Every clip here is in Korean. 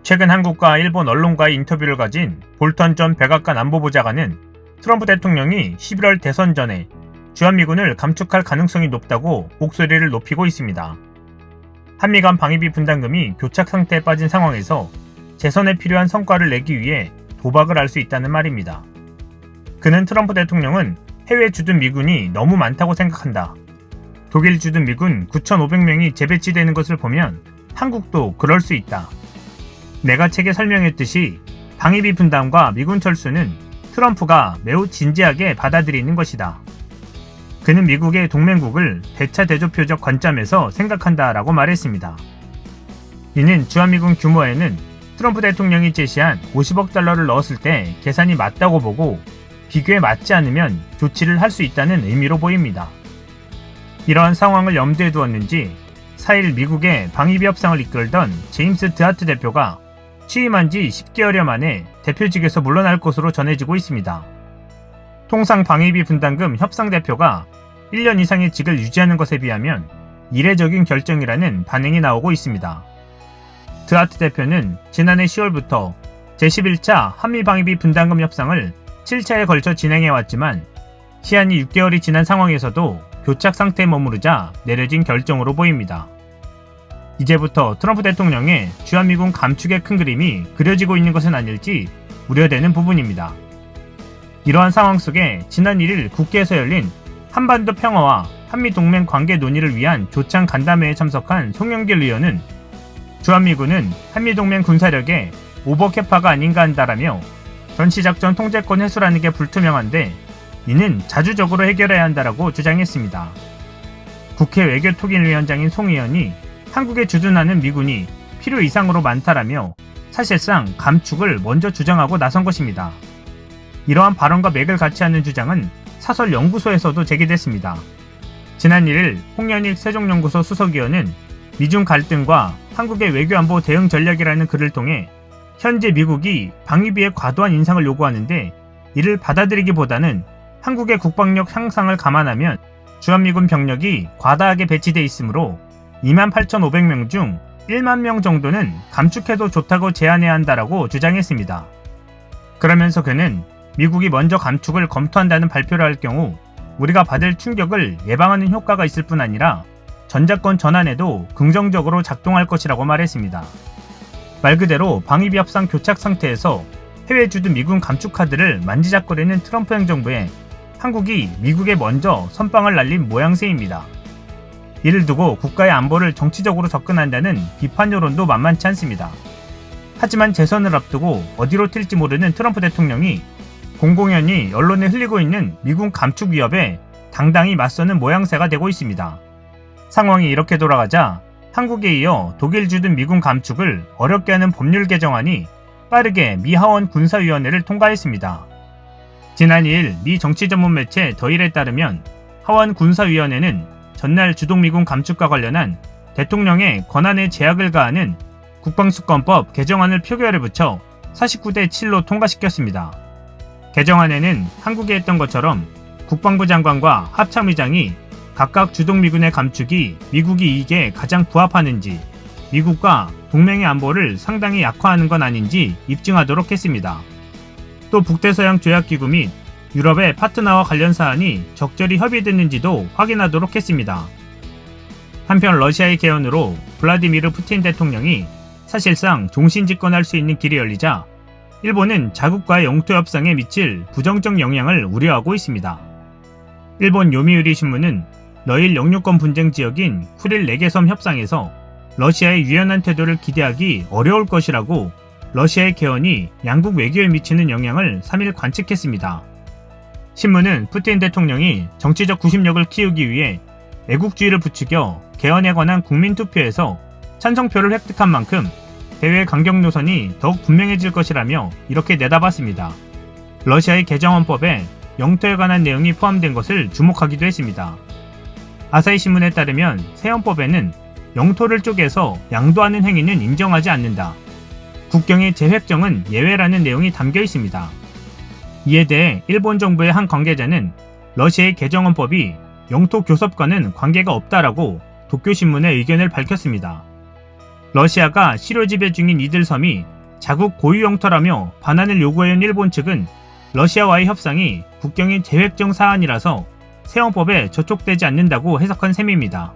최근 한국과 일본 언론과의 인터뷰를 가진 볼턴 전 백악관 안보보좌관은 트럼프 대통령이 11월 대선 전에 주한미군을 감축할 가능성이 높다고 목소리를 높이고 있습니다. 한미 간 방위비 분담금이 교착 상태에 빠진 상황에서 재선에 필요한 성과를 내기 위해 도박을 할 수 있다는 말입니다. 그는 트럼프 대통령은 해외 주둔 미군이 너무 많다고 생각한다. 독일 주둔 미군 9,500명이 재배치되는 것을 보면 한국도 그럴 수 있다. 내가 책에 설명했듯이 방위비 분담과 미군 철수는 트럼프가 매우 진지하게 받아들이는 것이다. 그는 미국의 동맹국을 대차대조표적 관점에서 생각한다라고 말했습니다. 이는 주한미군 규모에는 트럼프 대통령이 제시한 50억 달러를 넣었을 때 계산이 맞다고 보고 비교에 맞지 않으면 조치를 할 수 있다는 의미로 보입니다. 이러한 상황을 염두에 두었는지 4일 미국의 방위비 협상을 이끌던 제임스 드하트 대표가 취임한 지 10개월여 만에 대표직에서 물러날 것으로 전해지고 있습니다. 통상 방위비 분담금 협상 대표가 1년 이상의 직을 유지하는 것에 비하면 이례적인 결정이라는 반응이 나오고 있습니다. 드하트 대표는 지난해 10월부터 제11차 한미 방위비 분담금 협상을 7차에 걸쳐 진행해왔지만 시한이 6개월이 지난 상황에서도 교착 상태에 머무르자 내려진 결정으로 보입니다. 이제부터 트럼프 대통령의 주한미군 감축의 큰 그림이 그려지고 있는 것은 아닐지 우려되는 부분입니다. 이러한 상황 속에 지난 1일 국회에서 열린 한반도 평화와 한미동맹 관계 논의를 위한 조찬 간담회에 참석한 송영길 의원은 주한미군은 한미동맹 군사력의 오버캐파가 아닌가 한다라며 전시작전 통제권 회수라는 게 불투명한데 이는 자주적으로 해결해야 한다라고 주장했습니다. 국회 외교통일위원장인 송 의원이 한국에 주둔하는 미군이 필요 이상으로 많다라며 사실상 감축을 먼저 주장하고 나선 것입니다. 이러한 발언과 맥을 같이 하는 주장은 사설연구소에서도 제기됐습니다. 지난 1일 홍연익 세종연구소 수석위원은 미중 갈등과 한국의 외교안보 대응 전략이라는 글을 통해 현재 미국이 방위비의 과도한 인상을 요구하는데 이를 받아들이기보다는 한국의 국방력 향상을 감안하면 주한미군 병력이 과다하게 배치돼 있으므로 28,500명 중 1만 명 정도는 감축해도 좋다고 제안해야 한다라고 주장했습니다. 그러면서 그는 미국이 먼저 감축을 검토한다는 발표를 할 경우 우리가 받을 충격을 예방하는 효과가 있을 뿐 아니라 전작권 전환에도 긍정적으로 작동할 것이라고 말했습니다. 말 그대로 방위비 협상 교착 상태에서 해외 주둔 미군 감축 카드를 만지작거리는 트럼프 행정부에 한국이 미국에 먼저 선빵을 날린 모양새입니다. 이를 두고 국가의 안보를 정치적으로 접근한다는 비판 여론도 만만치 않습니다. 하지만 재선을 앞두고 어디로 튈지 모르는 트럼프 대통령이 공공연히 언론에 흘리고 있는 미군 감축 위협에 당당히 맞서는 모양새가 되고 있습니다. 상황이 이렇게 돌아가자 한국에 이어 독일 주둔 미군 감축을 어렵게 하는 법률 개정안이 빠르게 미 하원 군사위원회를 통과했습니다. 지난 2일 미 정치 전문 매체 더일에 따르면 하원 군사위원회는 전날 주동미군 감축과 관련한 대통령의 권한에 제약을 가하는 국방수권법 개정안을 표결에 붙여 49대 7로 통과시켰습니다. 개정안에는 한국에 했던 것처럼 국방부 장관과 합참의장이 각각 주동미군의 감축이 미국이 이익에 가장 부합하는지 미국과 동맹의 안보를 상당히 약화하는 건 아닌지 입증하도록 했습니다. 또 북대서양 조약기구 및 유럽의 파트너와 관련 사안이 적절히 협의됐는지도 확인하도록 했습니다. 한편 러시아의 개헌으로 블라디미르 푸틴 대통령이 사실상 종신 집권할 수 있는 길이 열리자 일본은 자국과의 영토 협상에 미칠 부정적 영향을 우려하고 있습니다. 일본 요미우리 신문은 러일 영유권 분쟁 지역인 쿠릴 4개 섬 협상에서 러시아의 유연한 태도를 기대하기 어려울 것이라고 러시아의 개헌이 양국 외교에 미치는 영향을 3일 관측했습니다. 신문은 푸틴 대통령이 정치적 구심력을 키우기 위해 애국주의를 부추겨 개헌에 관한 국민투표에서 찬성표를 획득한 만큼 대외 강경 노선이 더욱 분명해질 것이라며 이렇게 내다봤습니다. 러시아의 개정헌법에 영토에 관한 내용이 포함된 것을 주목하기도 했습니다. 아사히 신문에 따르면 새 헌법에는 영토를 쪼개서 양도하는 행위는 인정하지 않는다. 국경의 재획정은 예외라는 내용이 담겨 있습니다. 이에 대해 일본 정부의 한 관계자는 러시아의 개정헌법이 영토 교섭과는 관계가 없다라고 도쿄신문에 의견을 밝혔습니다. 러시아가 실효 지배 중인 이들 섬이 자국 고유 영토라며 반환을 요구해온 일본 측은 러시아와의 협상이 국경의 재획정 사안이라서 세원법에 저촉되지 않는다고 해석한 셈입니다.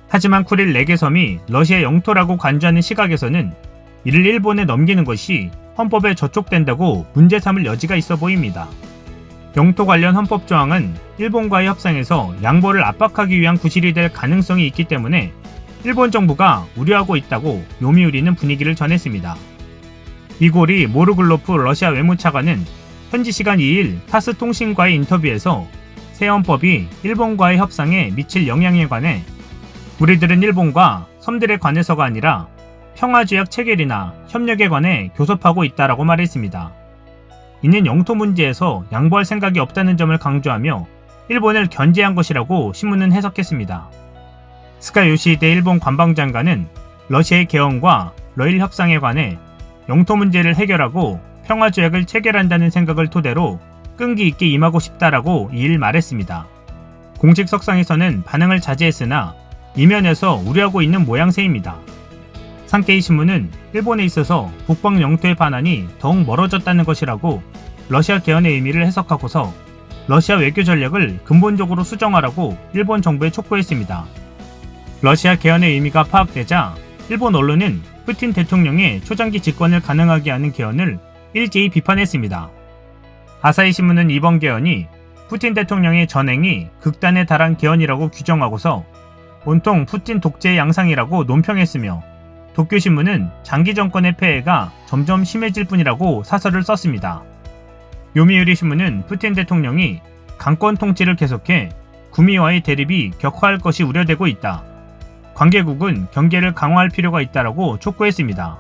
하지만 쿠릴 4개 섬이 러시아 영토라고 간주하는 시각에서는 이를 일본에 넘기는 것이 헌법에 저촉된다고 문제 삼을 여지가 있어 보입니다. 영토 관련 헌법 조항은 일본과의 협상에서 양보를 압박하기 위한 구실이 될 가능성이 있기 때문에 일본 정부가 우려하고 있다고 요미우리는 분위기를 전했습니다. 이고리 모르글로프 러시아 외무차관은 현지 시간 2일 타스 통신과의 인터뷰에서 새 헌법이 일본과의 협상에 미칠 영향에 관해 우리들은 일본과 섬들에 관해서가 아니라 평화조약 체결이나 협력에 관해 교섭하고 있다라고 말했습니다. 이는 영토 문제에서 양보할 생각이 없다는 점을 강조하며 일본을 견제한 것이라고 신문은 해석했습니다. 스카 요시히데 일본 관방장관은 러시아의 개헌과 러일 협상에 관해 영토 문제를 해결하고 평화조약을 체결한다는 생각을 토대로 끈기 있게 임하고 싶다라고 이일 말했습니다. 공식 석상에서는 반응을 자제했으나 이면에서 우려하고 있는 모양새입니다. 산케이 신문은 일본에 있어서 북방 영토의 반환이 더욱 멀어졌다는 것이라고 러시아 개헌의 의미를 해석하고서 러시아 외교 전략을 근본적으로 수정하라고 일본 정부에 촉구했습니다. 러시아 개헌의 의미가 파악되자 일본 언론은 푸틴 대통령의 초장기 집권을 가능하게 하는 개헌을 일제히 비판했습니다. 아사히 신문은 이번 개헌이 푸틴 대통령의 전행이 극단에 달한 개헌이라고 규정하고서 온통 푸틴 독재의 양상이라고 논평했으며 도쿄신문은 장기 정권의 폐해가 점점 심해질 뿐이라고 사설을 썼습니다. 요미우리 신문은 푸틴 대통령이 강권 통치를 계속해 구미와의 대립이 격화할 것이 우려되고 있다. 관계국은 경계를 강화할 필요가 있다라고 촉구했습니다.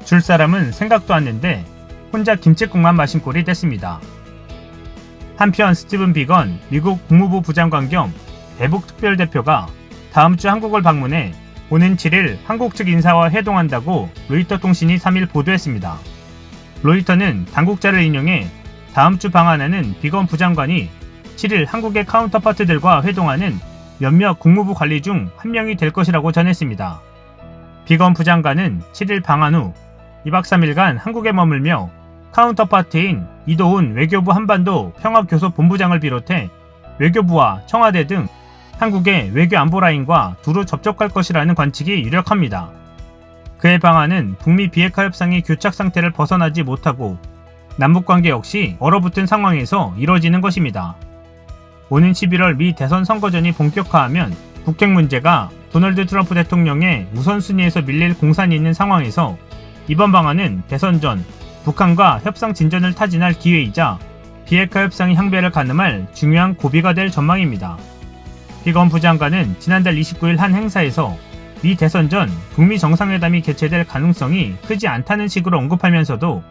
줄 사람은 생각도 않는데 혼자 김칫국만 마신 꼴이 됐습니다. 한편 스티븐 비건 미국 국무부 부장관 겸 대북 특별대표가 다음 주 한국을 방문해 오는 7일 한국 측 인사와 회동한다고 로이터 통신이 3일 보도했습니다. 로이터는 당국자를 인용해 다음 주 방한하는 비건 부장관이 7일 한국의 카운터파트들과 회동하는 몇몇 국무부 관리 중 한 명이 될 것이라고 전했습니다. 비건 부장관은 7일 방한 후 2박 3일간 한국에 머물며 카운터파트인 이도훈 외교부 한반도 평화교섭본부장을 비롯해 외교부와 청와대 등 한국의 외교안보라인과 두루 접촉할 것이라는 관측이 유력합니다. 그의 방안은 북미 비핵화 협상의 교착 상태를 벗어나지 못하고 남북관계 역시 얼어붙은 상황에서 이뤄지는 것입니다. 오는 11월 미 대선 선거전이 본격화하면 북핵 문제가 도널드 트럼프 대통령의 우선순위에서 밀릴 공산이 있는 상황에서 이번 방안은 대선 전 북한과 협상 진전을 타진할 기회이자 비핵화 협상의 향배를 가늠할 중요한 고비가 될 전망입니다. 비건 부장관은 지난달 29일 한 행사에서 미 대선 전 북미 정상회담이 개최될 가능성이 크지 않다는 식으로 언급하면서도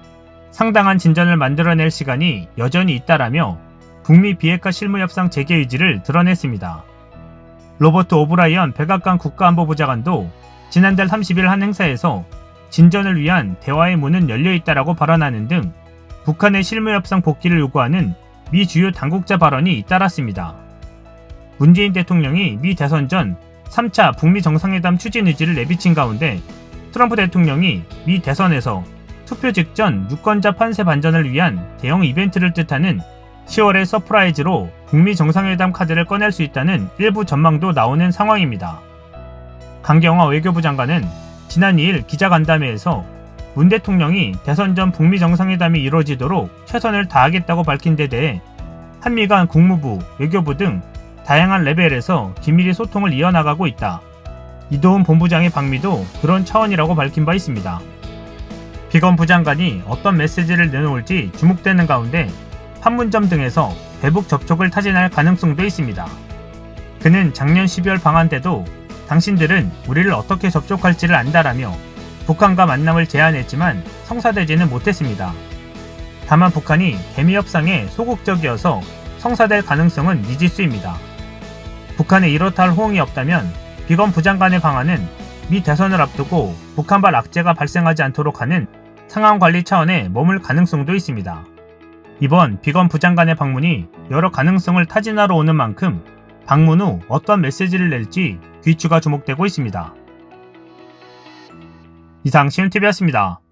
상당한 진전을 만들어낼 시간이 여전히 있다라며 북미 비핵화 실무협상 재개 의지를 드러냈습니다. 로버트 오브라이언 백악관 국가안보보좌관도 지난달 30일 한 행사에서 진전을 위한 대화의 문은 열려있다라고 발언하는 등 북한의 실무협상 복귀를 요구하는 미 주요 당국자 발언이 잇따랐습니다. 문재인 대통령이 미 대선 전 3차 북미 정상회담 추진 의지를 내비친 가운데 트럼프 대통령이 미 대선에서 투표 직전 유권자 판세 반전을 위한 대형 이벤트를 뜻하는 10월의 서프라이즈로 북미 정상회담 카드를 꺼낼 수 있다는 일부 전망도 나오는 상황입니다. 강경화 외교부 장관은 지난 2일 기자간담회에서 문 대통령이 대선 전 북미 정상회담이 이루어지도록 최선을 다하겠다고 밝힌 데 대해 한미 간 국무부, 외교부 등 다양한 레벨에서 긴밀히 소통을 이어나가고 있다. 이도훈 본부장의 방미도 그런 차원이라고 밝힌 바 있습니다. 비건 부장관이 어떤 메시지를 내놓을지 주목되는 가운데 판문점 등에서 대북 접촉을 타진할 가능성도 있습니다. 그는 작년 12월 방한 때도 당신들은 우리를 어떻게 접촉할지를 안다라며 북한과 만남을 제안했지만 성사되지는 못했습니다. 다만 북한이 대미 협상에 소극적이어서 성사될 가능성은 미지수입니다. 북한에 이렇다 할 호응이 없다면 비건 부장관의 방안은 미 대선을 앞두고 북한발 악재가 발생하지 않도록 하는 상황관리 차원에 머물 가능성도 있습니다. 이번 비건 부장관의 방문이 여러 가능성을 타진하러 오는 만큼 방문 후 어떤 메시지를 낼지 귀추가 주목되고 있습니다. 이상 시윤TV였습니다.